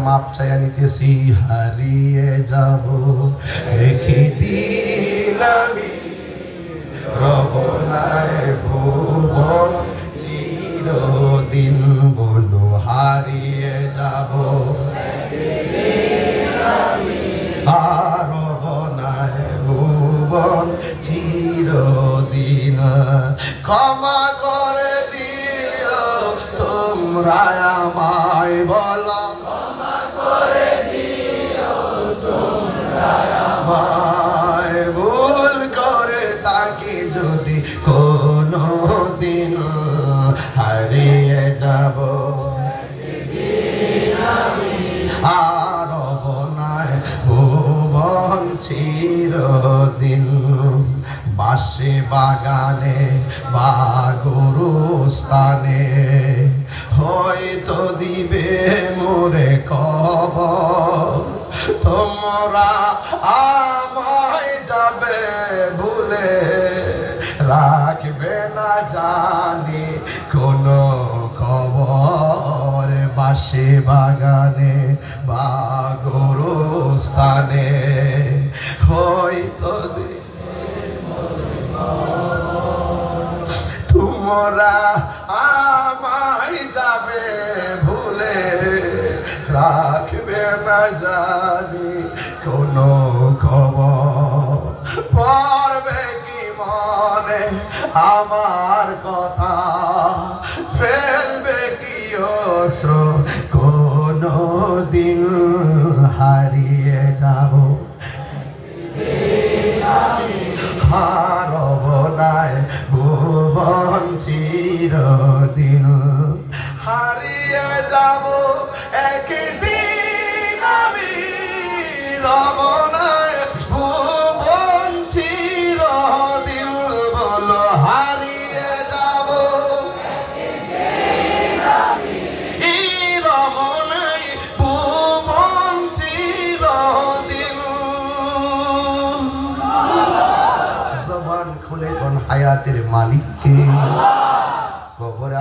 মাপ চাইয়া নিতেছি। হারিয়ে যাব একদিন আমি, রব নাই ভুবন চিরদিন। বলো হারিয়ে যাব আর রব নাই ভুবন চিরদিন। ক্ষমা করে দিও তোমরা আমায়, বলো ক্ষমা করে দিও তোমরা আমায়। ভুল করে তাকে যদি কোনো দিন, হারিয়ে যাব আর বনায় ভুবন চিরদিন। বাসে বাগানে বা গরুস্থানে হয়তো দিবে মোরে কবর। তোমরা আমায় যাবে ভুলে, রাখবে না জানি কোনো খবর। বাসে বাগানে বা গরুস্থানে হয়তো তোমরা আমায় যাবে ভুলে, রাখবে না জানি কোনো খবর। পড়বে কি মনে আমার কথা, ফেলবে কি অশ্র কোনো দিন। হারিয়ে যাব হারব নাই ভুবন চিরদিন। হারিয়ে যাব একদিন আমি, রব নাই ভুবন চিরদিন। বলো হারিয়ে যাব রব নাই ভুবন চিরদিন। জবান খুলে কোন হায়াতের মালিককে, কবর